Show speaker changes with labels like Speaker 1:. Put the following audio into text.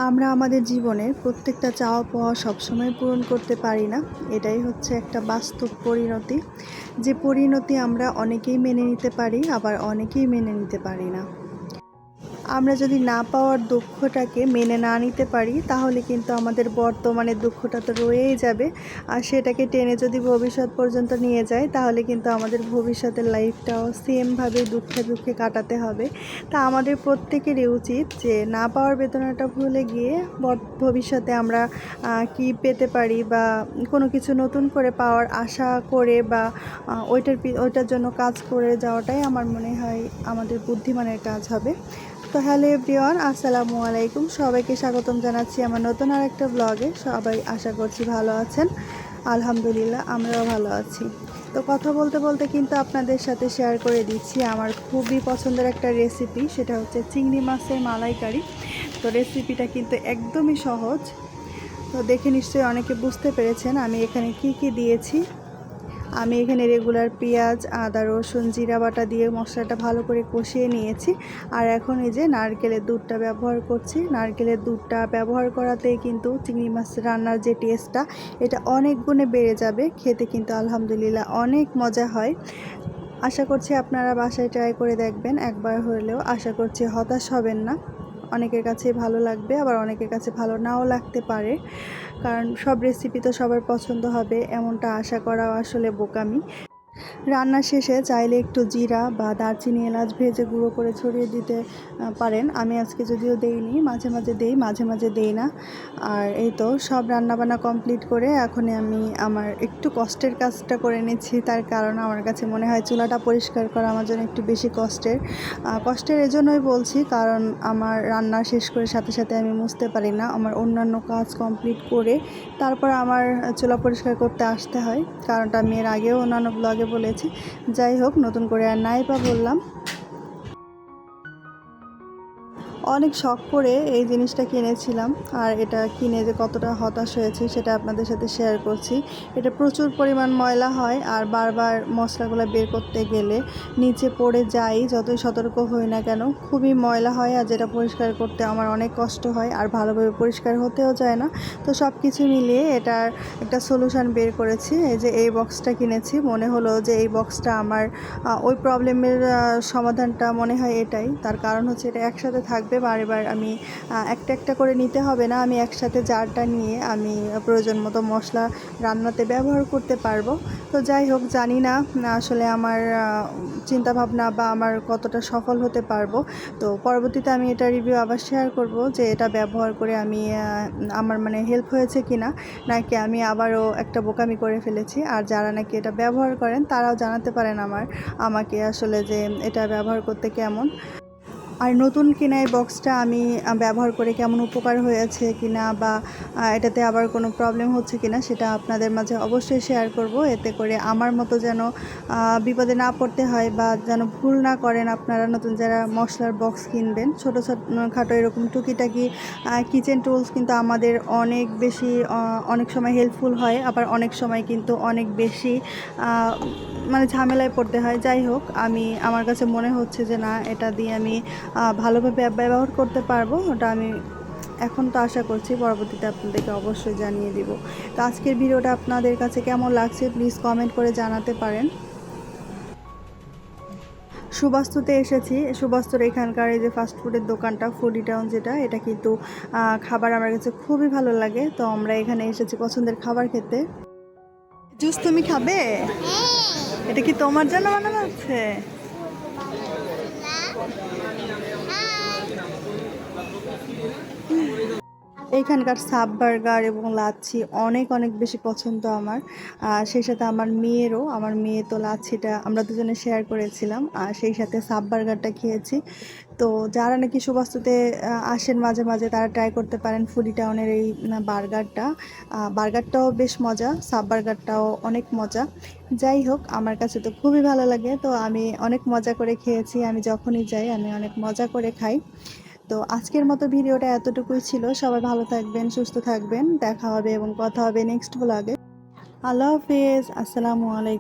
Speaker 1: আমরা আমাদের জীবনের প্রত্যেকটা চাওয়া পাওয়া সবসময় পূরণ করতে পারি না। এটাই হচ্ছে একটা বাস্তব পরিণতি। যে পরিণতি আমরা অনেকেই মেনে নিতে পারি, আবার অনেকেই মেনে নিতে পারি না। আমরা যদি না পাওয়ার দুঃখটাকে মেনে না নিতে পারি, তাহলে কিন্তু আমাদের বর্তমানে দুঃখটা তো রয়েই যাবে। আর সেটাকে টেনে যদি ভবিষ্যৎ পর্যন্ত নিয়ে যায়, তাহলে কিন্তু আমাদের ভবিষ্যতের লাইফটাও সেমভাবে দুঃখে দুঃখে কাটাতে হবে। তা আমাদের প্রত্যেকেরই উচিত যে না পাওয়ার বেদনাটা ভুলে গিয়ে ভবিষ্যতে আমরা কি পেতে পারি, বা কোনো কিছু নতুন করে পাওয়ার আশা করে, বা ওইটার জন্য কাজ করে যাওয়াটাই আমার মনে হয় আমাদের বুদ্ধিমানের কাজ হবে। তো হ্যালো এভরিওয়ান, আসসালামু আলাইকুম। সবাইকে স্বাগতম জানাচ্ছি আমার নতুন আর একটা ব্লগে। সবাই আশা করছি ভালো আছেন। আলহামদুলিল্লাহ, আমরাও ভালো আছি। তো কথা বলতে বলতে কিন্তু আপনাদের সাথে শেয়ার করে দিচ্ছি আমার খুবই পছন্দের একটা রেসিপি। সেটা হচ্ছে চিংড়ি মাছের মালাইকারি। তো রেসিপিটা কিন্তু একদমই সহজ। তো দেখে নিশ্চয়ই অনেকে বুঝতে পেরেছেন আমি এখানে কি কি দিয়েছি। আমি এখানে রেগুলার পেঁয়াজ, আদা, রসুন, জিরা বাটা দিয়ে মশলাটা ভালো করে কষিয়ে নিয়েছি। আর এখন এই যে নারকেলের দুধটা ব্যবহার করছি। নারকেলের দুধটা ব্যবহার করাতেই কিন্তু চিংড়ি মাছ রান্নার যে টেস্টটা, এটা অনেক গুণে বেড়ে যাবে। খেতে কিন্তু আলহামদুলিল্লাহ অনেক মজা হয়। আশা করছি আপনারা বাসায় ট্রাই করে দেখবেন একবার হলেও। আশা করছি হতাশ হবেন না। অনেকের কাছেই ভালো লাগবে, আবার অনেকের কাছে ভালো নাও লাগতে পারে, কারণ সব রেসিপি তো সবার পছন্দ হবে এমনটা আশা করাও আসলে বোকামি। রান্না শেষে চাইলে একটু জিরা বা দারচিনি, এলাচ ভেজে গুঁড়ো করে ছড়িয়ে দিতে পারেন। আমি আজকে যদিও দেইনি, মাঝে মাঝে দেই, মাঝে মাঝে দেই না। আর এই তো সব রান্নাবান্না কমপ্লিট করে এখনই আমি আমার একটু কষ্টের কাজটা করে নিচ্ছি। তার কারণ আমার কাছে মনে হয় চুলাটা পরিষ্কার করা আমার জন্য একটু বেশি কষ্টের এজন্যই বলছি, কারণ আমার রান্না শেষ করে সাথে সাথে আমি মুছতে পারি না। আমার অন্যান্য কাজ কমপ্লিট করে তারপর আমার চুলা পরিষ্কার করতে আসতে হয়। কারণটা আমি এর আগেও অন্যান্য ব্লগে বলেছি। যাই হোক, নতুন করে আর নাই বা বললাম। অনেক শখ করে এই জিনিসটা কিনেছিলাম, আর এটা কিনে যে কতটা হতাশ হয়েছি সেটা আপনাদের সাথে শেয়ার করছি। এটা প্রচুর পরিমাণ ময়লা হয়, আর বারবার মশলাগুলো বের করতে গেলে নিচে পড়ে যাই, যতই সতর্ক হই না কেন খুবই ময়লা হয়। আর যেটা পরিষ্কার করতে আমার অনেক কষ্ট হয়, আর ভালোভাবে পরিষ্কার হতেও যায় না। তো সব কিছু মিলিয়ে এটার একটা সলিউশন বের করেছি। এই যে এই বক্সটা কিনেছি, মনে হলো যে এই বক্সটা আমার ওই প্রবলেমের সমাধানটা মনে হয় এটাই। তার কারণ হচ্ছে এটা একসাথে থাকবে, বারবার আমি একটা একটা করে নিতে হবে না। আমি একসাথে জারটা নিয়ে আমি প্রয়োজন মতো মশলা রান্নাতে ব্যবহার করতে পারবো। তো যাই হোক, জানি না আসলে আমার চিন্তাভাবনা বা আমার কতটা সফল হতে পারবো। তো পরবর্তীতে আমি এটা রিভিউ আবার শেয়ার করব যে এটা ব্যবহার করে আমি আমার মানে হেল্প হয়েছে কিনা, নাকি আমি আবারও একটা বোকামি করে ফেলেছি। আর যারা নাকি এটা ব্যবহার করেন তারাও জানাতে পারেন আমাকে আসলে যে এটা ব্যবহার করতে কেমন। আর নতুন কেনা এই বক্সটা আমি ব্যবহার করে কেমন উপকার হয়েছে কিনা, বা এটাতে আবার কোনো প্রবলেম হচ্ছে কিনা, সেটা আপনাদের মাঝে অবশ্যই শেয়ার করব। এতে করে আমার মতো যেন বিপদে না পড়তে হয়, বা যেন ভুল না করেন আপনারা নতুন যারা মশলার বক্স কিনবেন। ছোটো খাটো এরকম টুকিটাকি কিচেন টুলস কিন্তু আমাদের অনেক বেশি অনেক সময় হেল্পফুল হয়, আবার অনেক সময় কিন্তু অনেক বেশি মানে ঝামেলায় পড়তে হয়। যাই হোক, আমার কাছে মনে হচ্ছে যে না, এটা দিয়ে আমি ভালোভাবে ব্যবহার করতে পারবো। ওটা আমি এখন তো আশা করছি পরবর্তীতে আপনাদেরকে অবশ্যই জানিয়ে দিব। তো আজকের ভিডিওটা আপনাদের কাছে কেমন লাগছে প্লিজ কমেন্ট করে জানাতে পারেন। সুবাস্তুতে এসেছি। সুবাস্তুর এখানকার এই যে ফাস্টফুডের দোকানটা, ফুডি টাউন যেটা, এটা কিন্তু খাবার আমার কাছে খুবই ভালো লাগে। তো আমরা এখানে এসেছি পছন্দের খাবার খেতে। জুস তুমি খাবে? এটা কি তোমার জন্য বানানো হচ্ছে? এইখানকার সাব বার্গার এবং লাচ্ছি অনেক অনেক বেশি পছন্দ আমার। সেই সাথে আমার মেয়ে তো লাচ্ছিটা আমরা দুজনে শেয়ার করেছিলাম, আর সেই সাথে সাব বার্গারটা খেয়েছি। তো যারা নাকি সুবাস্তুতে আসেন মাঝে মাঝে তারা ট্রাই করতে পারেন ফুডি টাউনের এই বার্গারটাও বেশ মজা, সাব বার্গারটাও অনেক মজা। যাই হোক, আমার কাছে তো খুবই ভালো লাগে। তো আমি অনেক মজা করে খেয়েছি। আমি যখনই যাই আমি অনেক মজা করে খাই। তো আজকের মতো ভিডিওটা এতটুকুই ছিল। সবাই ভালো থাকবেন, সুস্থ থাকবেন। দেখা হবে এবং কথা হবে নেক্সট ব্লগে। আল্লাহ হাফেজ, আসসালামু আলাইকুম।